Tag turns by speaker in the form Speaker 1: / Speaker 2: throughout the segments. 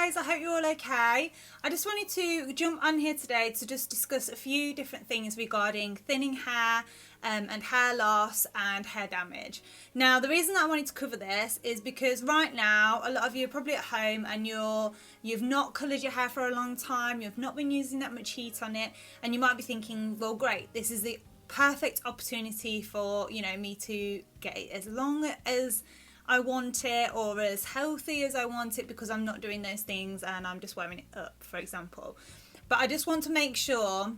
Speaker 1: guys, I hope you're all okay. I just wanted to jump on here today to just discuss a few different things regarding thinning hair and hair loss and hair damage. Now, the reason that I wanted to cover this is because right now a lot of you are probably at home and you've not coloured your hair for a long time, you've not been using that much heat on it, and you might be thinking, well, great, this is the perfect opportunity for me to get it as long as I want it or as healthy as I want it, because I'm not doing those things and I'm just wearing it up, for example. But I just want to make sure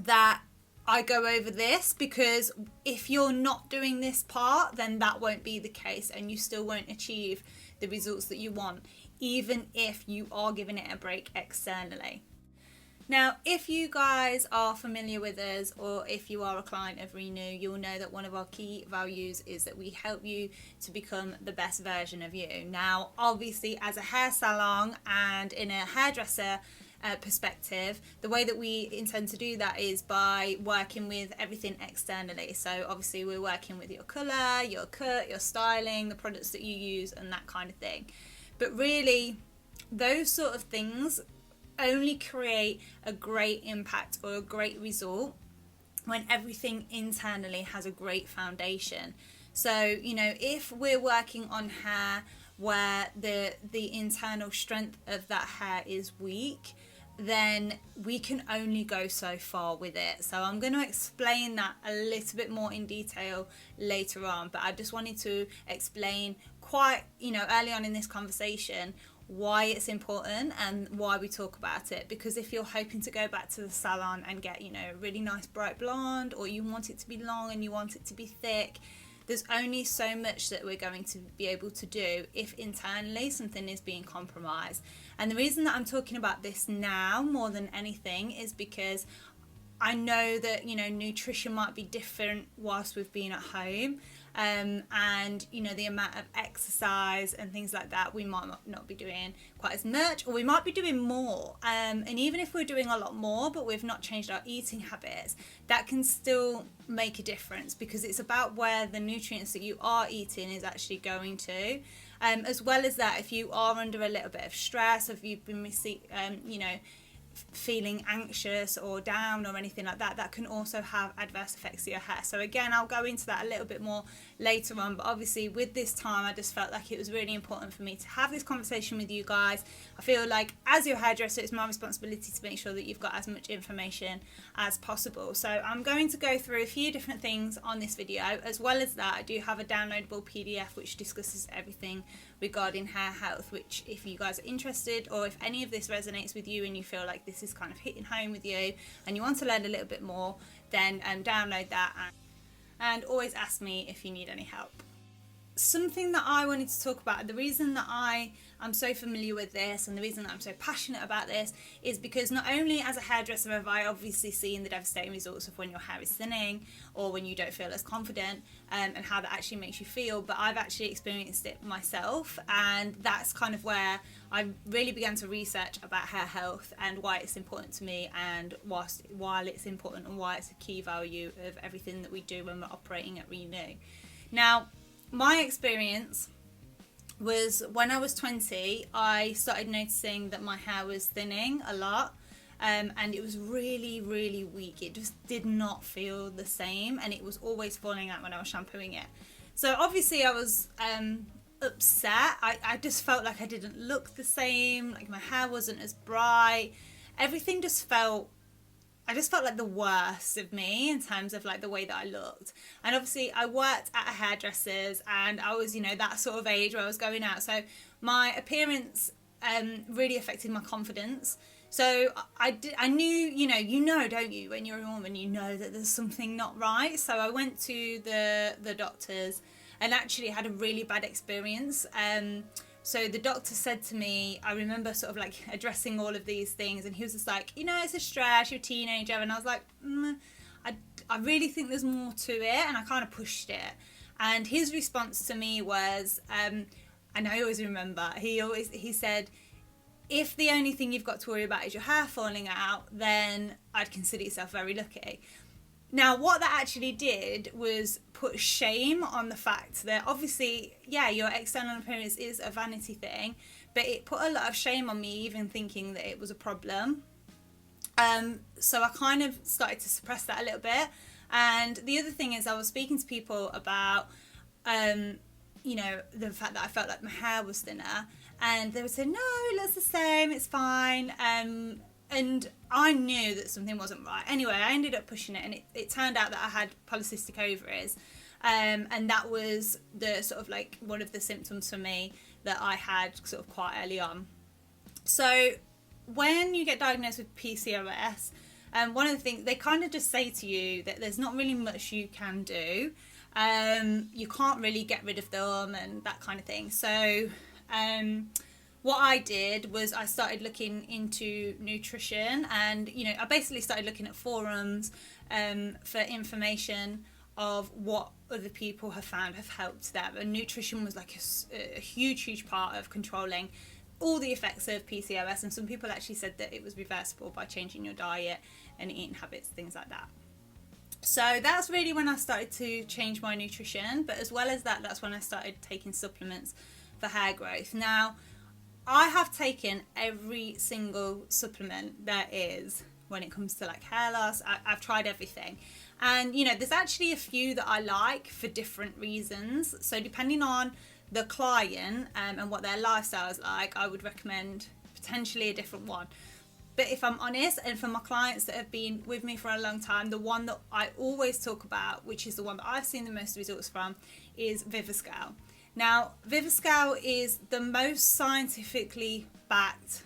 Speaker 1: that I go over this, because if you're not doing this part, then that won't be the case and you still won't achieve the results that you want, even if you are giving it a break externally. Now, if you guys are familiar with us, or if you are a client of Renew, you'll know that one of our key values is that we help you to become the best version of you. Now, obviously, as a hair salon and in a hairdresser perspective, the way that we intend to do that is by working with everything externally. So obviously we're working with your colour, your cut, your styling, the products that you use and that kind of thing. But really, those sort of things only create a great impact or a great result when everything internally has a great foundation. So, if we're working on hair where the internal strength of that hair is weak, then we can only go so far with it. So I'm going to explain that a little bit more in detail later on, but I just wanted to explain quite, early on in this conversation why it's important and why we talk about it. Because if you're hoping to go back to the salon and get a really nice bright blonde, or you want it to be long and you want it to be thick, there's only so much that we're going to be able to do if internally something is being compromised. And the reason that I'm talking about this now more than anything is because I know that nutrition might be different whilst we've been at home, and the amount of exercise and things like that, we might not be doing quite as much, or we might be doing more, and even if we're doing a lot more but we've not changed our eating habits, that can still make a difference, because it's about where the nutrients that you are eating is actually going to. As well as that, if you are under a little bit of stress, if you've been feeling anxious or down or anything like that, that can also have adverse effects to your hair. So again, I'll go into that a little bit more later on, but obviously with this time I just felt like it was really important for me to have this conversation with you guys. I feel like as your hairdresser, it's my responsibility to make sure that you've got as much information as possible. So I'm going to go through a few different things on this video. As well as that, I do have a downloadable PDF which discusses everything regarding hair health, which if you guys are interested, or if any of this resonates with you and you feel like this is kind of hitting home with you and you want to learn a little bit more, then download that and always ask me if you need any help. Something that I wanted to talk about, the reason that I am so familiar with this and the reason that I'm so passionate about this is because not only as a hairdresser have I obviously seen the devastating results of when your hair is thinning or when you don't feel as confident, and how that actually makes you feel, but I've actually experienced it myself, and that's kind of where I really began to research about hair health and why it's important to me, and while it's important and why it's a key value of everything that we do when we're operating at Renew. Now, my experience was when I was 20, I started noticing that my hair was thinning a lot, and it was really, really weak. It just did not feel the same, and it was always falling out when I was shampooing it. So obviously I was upset. I just felt like I didn't look the same, like my hair wasn't as bright. Everything just felt, I just felt like the worst of me in terms of like the way that I looked. And obviously I worked at a hairdresser's and I was, that sort of age where I was going out. So my appearance really affected my confidence. So I knew, don't you, when you're a woman, you know that there's something not right. So I went to the doctors and actually had a really bad experience. So the doctor said to me, I remember sort of like addressing all of these things, and he was just like, it's a stress, you're a teenager. And I was like, I really think there's more to it, and I kind of pushed it. And his response to me was, and I always remember, he said, if the only thing you've got to worry about is your hair falling out, then I'd consider yourself very lucky. Now, what that actually did was put shame on the fact that obviously, yeah, your external appearance is a vanity thing, but it put a lot of shame on me even thinking that it was a problem. So I kind of started to suppress that a little bit. And the other thing is I was speaking to people about, you know, the fact that I felt like my hair was thinner, and they would say, no, it looks the same, it's fine. And I knew that something wasn't right. Anyway, I ended up pushing it, and it turned out that I had polycystic ovaries. And that was the sort of like one of the symptoms for me that I had sort of quite early on. So when you get diagnosed with PCOS, one of the things they kind of just say to you that there's not really much you can do. You can't really get rid of them and that kind of thing. So what I did was I started looking into nutrition, and you know, I basically started looking at forums for information of what other people have found have helped them, and nutrition was like a huge part of controlling all the effects of PCOS. And some people actually said that it was reversible by changing your diet and eating habits, things like that. So that's really when I started to change my nutrition. But as well as that, that's when I started taking supplements for hair growth. Now, I have taken every single supplement there is when it comes to like hair loss. I've tried everything. And, you know, there's actually a few that I like for different reasons. So depending on the client and what their lifestyle is like, I would recommend potentially a different one. But if I'm honest, and for my clients that have been with me for a long time, the one that I always talk about, which is the one that I've seen the most results from, is Viviscal. Now, Viviscal is the most scientifically backed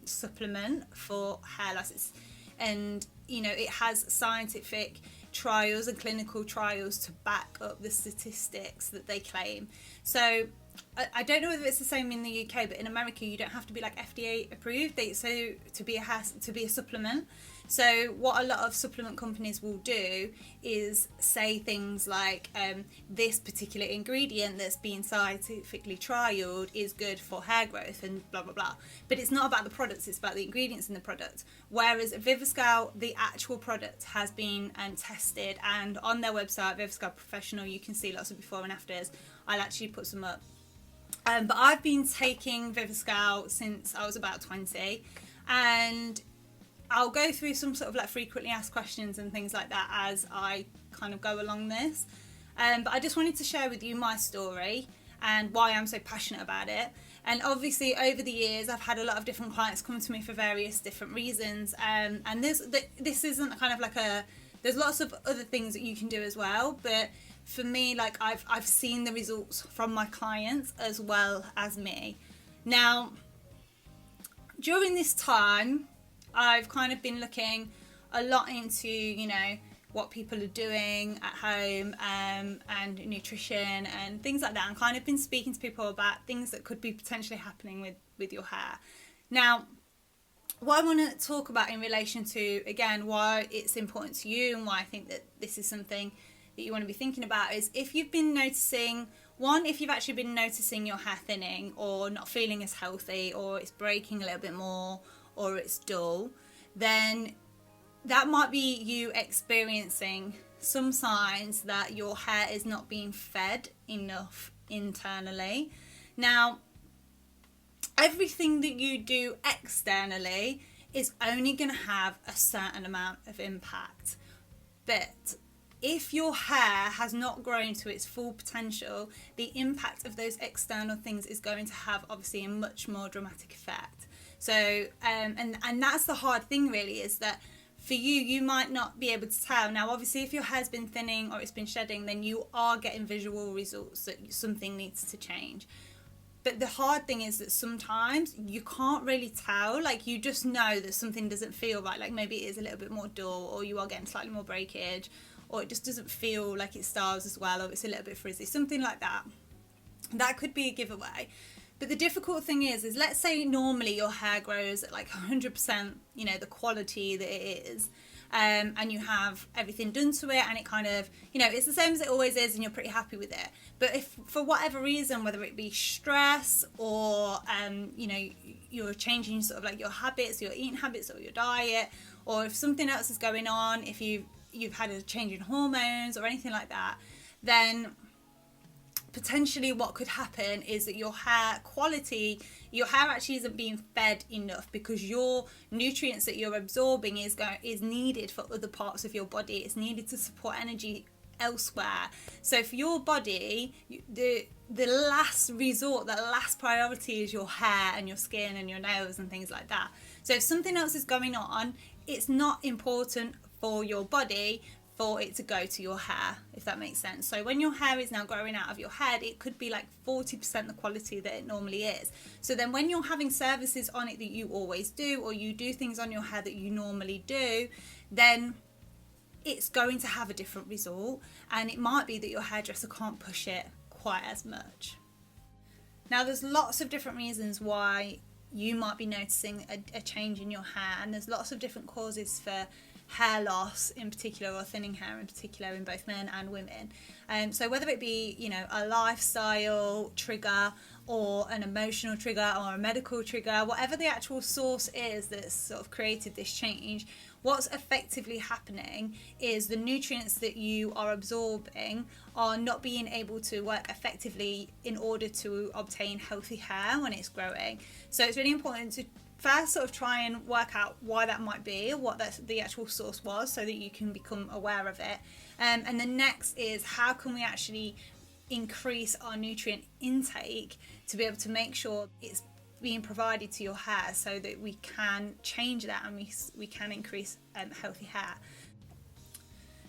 Speaker 1: supplement for hair loss. And, you know, it has scientific trials and clinical trials to back up the statistics that they claim. So I don't know whether it's the same in the UK, but in America you don't have to be like FDA approved. To be a supplement. So what a lot of supplement companies will do is say things like this particular ingredient that's been scientifically trialed is good for hair growth and blah blah blah. But it's not about the products; it's about the ingredients in the product. Whereas Viviscal, the actual product has been tested, and on their website, Viviscal Professional, you can see lots of before and afters. I'll actually put some up. But I've been taking Viviscal since I was about 20, and I'll go through some sort of like frequently asked questions and things like that as I kind of go along this. But I just wanted to share with you my story and why I'm so passionate about it. And obviously over the years I've had a lot of different clients come to me for various different reasons. And this isn't kind of like there's lots of other things that you can do as well, but for me, like I've seen the results from my clients as well as me. Now, during this time, I've kind of been looking a lot into, you know, what people are doing at home and nutrition and things like that, and kind of been speaking to people about things that could be potentially happening with your hair. Now, what I want to talk about in relation to, again, why it's important to you and why I think that this is something that you want to be thinking about is if you've been noticing, if you've actually been noticing your hair thinning or not feeling as healthy, or it's breaking a little bit more, or it's dull, then that might be you experiencing some signs that your hair is not being fed enough internally. Now, everything that you do externally is only going to have a certain amount of impact. But if your hair has not grown to its full potential, the impact of those external things is going to have obviously a much more dramatic effect. So, and that's the hard thing really, is that for you might not be able to tell. Now, obviously, if your hair's been thinning or it's been shedding, then you are getting visual results that something needs to change. But the hard thing is that sometimes you can't really tell. Like, you just know that something doesn't feel right. Like, maybe it is a little bit more dull, or you are getting slightly more breakage, or it just doesn't feel like it styles as well, or it's a little bit frizzy, something like that. That could be a giveaway. But the difficult thing is let's say normally your hair grows at like 100%, you know, the quality that it is, and you have everything done to it, and it kind of, you know, it's the same as it always is, and you're pretty happy with it. But if for whatever reason, whether it be stress or, you know, you're changing sort of like your habits, your eating habits or your diet, or if something else is going on, if you've had a change in hormones or anything like that, then potentially what could happen is that your hair actually isn't being fed enough, because your nutrients that you're absorbing is needed for other parts of your body. It's needed to support energy elsewhere. So for your body, the last resort, the last priority is your hair and your skin and your nails and things like that. So if something else is going on, it's not important for your body for it to go to your hair, if that makes sense. So when your hair is now growing out of your head, it could be like 40% the quality that it normally is. So then when you're having services on it that you always do, or you do things on your hair that you normally do, then it's going to have a different result, and it might be that your hairdresser can't push it quite as much. Now, there's lots of different reasons why you might be noticing a change in your hair, and there's lots of different causes for hair loss in particular, or thinning hair in particular, in both men and women. So whether it be, you know, a lifestyle trigger or an emotional trigger or a medical trigger, whatever the actual source is that's sort of created this change, what's effectively happening is the nutrients that you are absorbing are not being able to work effectively in order to obtain healthy hair when it's growing. So it's really important to first sort of try and work out why that might be, or what the actual source was, so that you can become aware of it. And the next is, how can we actually increase our nutrient intake to be able to make sure it's being provided to your hair, so that we can change that and we can increase healthy hair.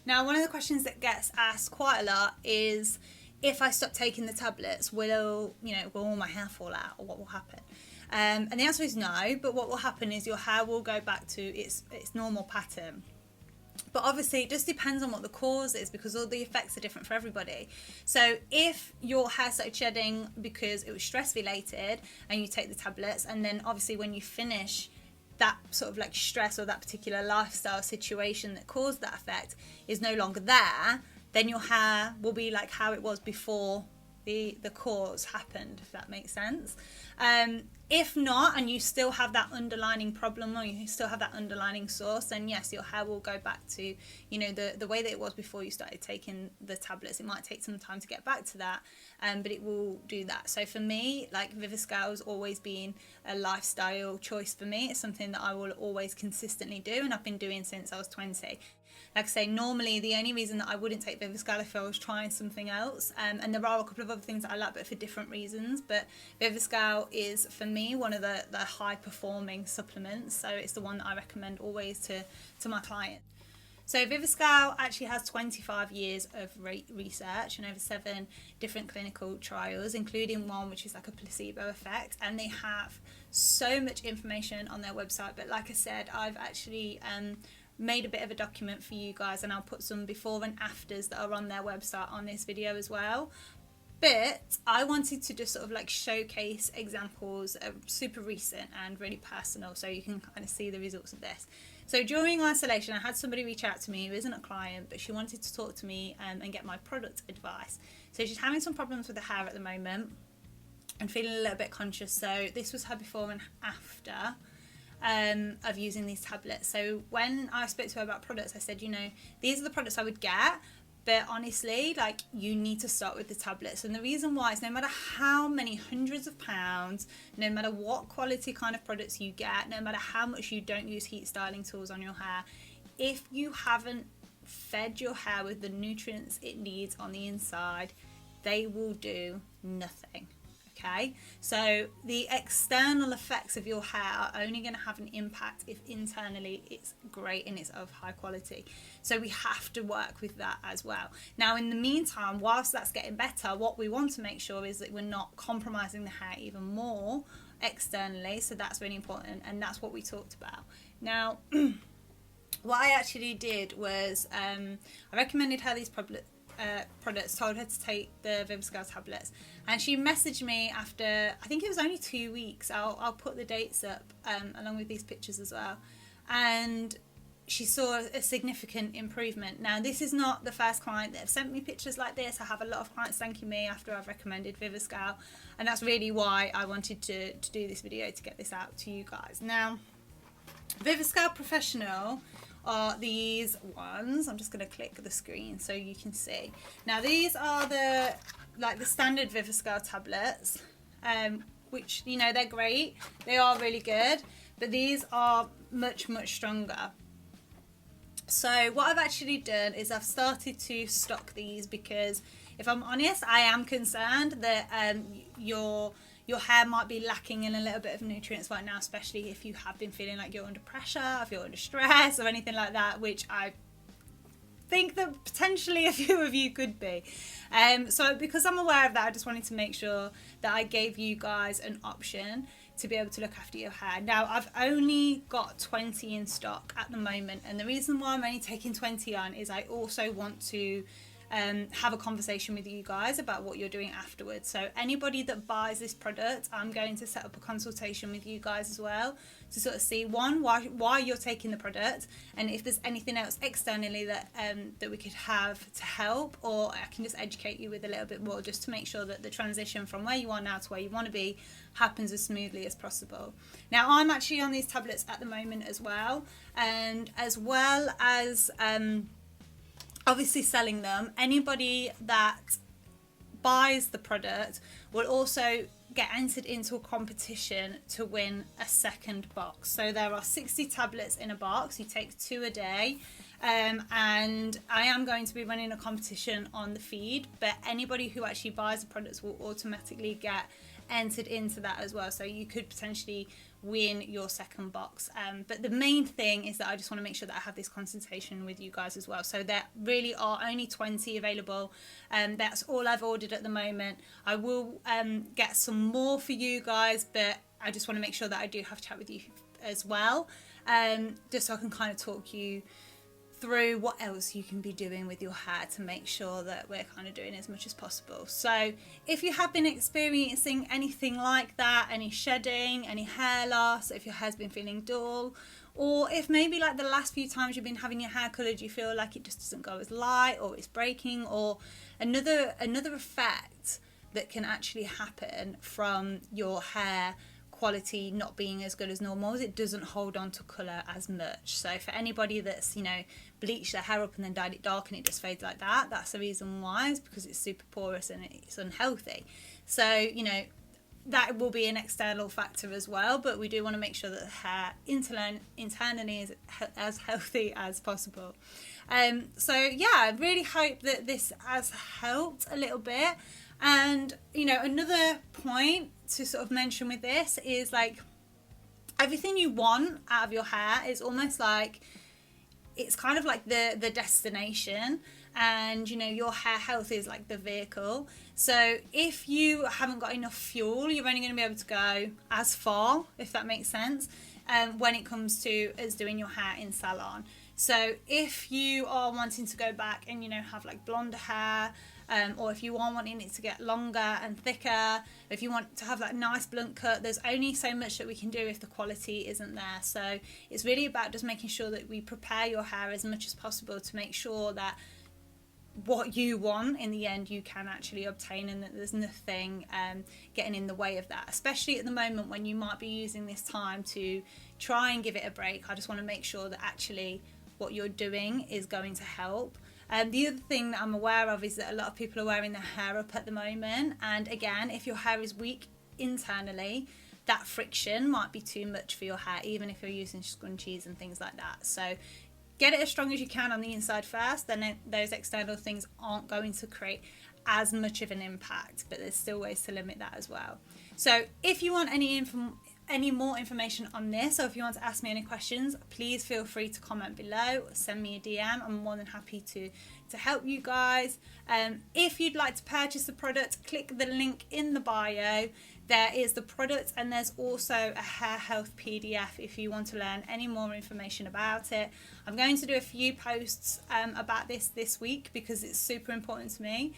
Speaker 1: Now, one of the questions that gets asked quite a lot is, if I stop taking the tablets, will all my hair fall out, or what will happen? And the answer is no, but what will happen is your hair will go back to its normal pattern. But obviously it just depends on what the cause is, because all the effects are different for everybody. So if your hair started shedding because it was stress related and you take the tablets, and then obviously when you finish, that sort of like stress or that particular lifestyle situation that caused that effect is no longer there, then your hair will be like how it was before the cause happened, if that makes sense. If not, and you still have that underlying problem, or you still have that underlying source, then yes, your hair will go back to, you know, the way that it was before you started taking the tablets. It might take some time to get back to that, but it will do that. So for me, like, Viviscal has always been a lifestyle choice for me. It's something that I will always consistently do, and I've been doing since I was 20. Like I say, normally the only reason that I wouldn't take Viviscal if I was trying something else, and there are a couple of other things that I like, but for different reasons, but Viviscal is, for me, one of the high performing supplements, so it's the one that I recommend always to my clients. So Viviscal actually has 25 years of research and over 7 different clinical trials, including one which is like a placebo effect, and they have so much information on their website. But like I said, I've actually made a bit of a document for you guys, and I'll put some before and afters that are on their website on this video as well. But I wanted to just sort of like showcase examples of super recent and really personal, so you can kind of see the results of this. So during isolation, I had somebody reach out to me who isn't a client, but she wanted to talk to me and get my product advice. So she's having some problems with the hair at the moment and feeling a little bit conscious. So this was her before and after of using these tablets. So when I spoke to her about products, I said, you know, these are the products I would get, but honestly, like, you need to start with the tablets. And the reason why is, no matter how many hundreds of pounds, no matter what quality kind of products you get, no matter how much you don't use heat styling tools on your hair, if you haven't fed your hair with the nutrients it needs on the inside, they will do nothing. Okay, so the external effects of your hair are only going to have an impact if internally it's great and it's of high quality. So we have to work with that as well. Now, in the meantime, whilst that's getting better, what we want to make sure is that we're not compromising the hair even more externally. So that's really important, and that's what we talked about. Now, what I actually did was I recommended her these products, told her to take the Viviscal tablets, and she messaged me after, I think it was only 2 weeks. I'll put the dates up along with these pictures as well, and she saw a significant improvement. Now, this is not the first client that have sent me pictures like this. I have a lot of clients thanking me after I've recommended Viviscal, and that's really why I wanted to do this video, to get this out to you guys. Now, Viviscal Professional are these ones. I'm just going to click the screen so you can see. Now these are the standard Viviscal tablets, which, you know, they're great. They are really good, but these are much, much stronger. So what I've actually done is I've started to stock these because, if I'm honest, I am concerned that your hair might be lacking in a little bit of nutrients right now, especially if you have been feeling like you're under pressure, if you're under stress or anything like that, which I think that potentially a few of you could be. So because I'm aware of that, I just wanted to make sure that I gave you guys an option to be able to look after your hair. Now, I've only got 20 in stock at the moment, and the reason why I'm only taking 20 on is I also want to have a conversation with you guys about what you're doing afterwards. So anybody that buys this product, I'm going to set up a consultation with you guys as well to sort of see, one, why you're taking the product, and if there's anything else externally that that we could have to help, or I can just educate you with a little bit more, just to make sure that the transition from where you are now to where you want to be happens as smoothly as possible. Now, I'm actually on these tablets at the moment as well, and as well as obviously selling them, anybody that buys the product will also get entered into a competition to win a second box. So there are 60 tablets in a box. You take 2 a day, and I am going to be running a competition on the feed, but anybody who actually buys the products will automatically get entered into that as well, so you could potentially win your second box. But the main thing is that I just want to make sure that I have this consultation with you guys as well. So there really are only 20 available, that's all I've ordered at the moment. I will get some more for you guys, but I just want to make sure that I do have a chat with you as well, just so I can kind of talk you through what else you can be doing with your hair to make sure that we're kind of doing as much as possible. So if you have been experiencing anything like that, any shedding, any hair loss, if your hair's been feeling dull, or if maybe like the last few times you've been having your hair coloured you feel like it just doesn't go as light, or it's breaking, or another effect that can actually happen from your hair quality not being as good as normal is it doesn't hold on to colour as much. So for anybody that's, you know, bleached their hair up and then dyed it dark and it just fades like that, that's the reason why, is because it's super porous and it's unhealthy. So, you know, that will be an external factor as well, but we do want to make sure that the hair internally is as healthy as possible. So yeah, I really hope that this has helped a little bit. And, you know, another point to sort of mention with this is, like, everything you want out of your hair is almost like, it's kind of like the destination, and, you know, your hair health is like the vehicle. So if you haven't got enough fuel, you're only going to be able to go as far, if that makes sense, when it comes to us doing your hair in salon. So if you are wanting to go back and, you know, have like blonde hair, or if you are wanting it to get longer and thicker, if you want to have that nice blunt cut, there's only so much that we can do if the quality isn't there. So it's really about just making sure that we prepare your hair as much as possible to make sure that what you want in the end you can actually obtain, and that there's nothing getting in the way of that, especially at the moment when you might be using this time to try and give it a break. I just want to make sure that actually what you're doing is going to help. The other thing that I'm aware of is that a lot of people are wearing their hair up at the moment, and again, if your hair is weak internally, that friction might be too much for your hair, even if you're using scrunchies and things like that. So get it as strong as you can on the inside first, then those external things aren't going to create as much of an impact, but there's still ways to limit that as well. So if you want any more information on this, or if you want to ask me any questions, please feel free to comment below, send me a DM. I'm more than happy to help you guys. If you'd like to purchase the product, click the link in the bio. There is the product, and there's also a hair health PDF if you want to learn any more information about it. I'm going to do a few posts about this week because it's super important to me.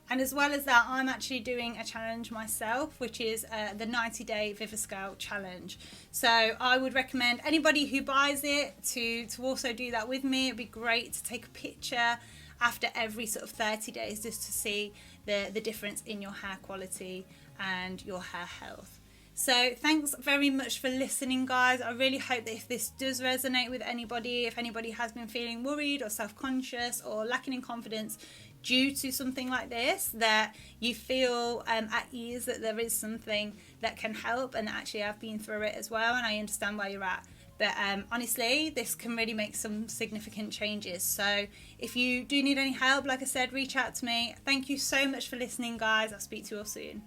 Speaker 1: And as well as that, I'm actually doing a challenge myself, which is the 90-day Viviscal challenge. So I would recommend anybody who buys it to also do that with me. It'd be great to take a picture after every sort of 30 days just to see the difference in your hair quality and your hair health. So thanks very much for listening, guys. I really hope that if this does resonate with anybody, if anybody has been feeling worried or self-conscious or lacking in confidence due to something like this, that you feel at ease that there is something that can help, and actually I've been through it as well and I understand where you're at. But honestly, this can really make some significant changes. So if you do need any help, like I said, reach out to me. Thank you so much for listening, guys. I'll speak to you all soon.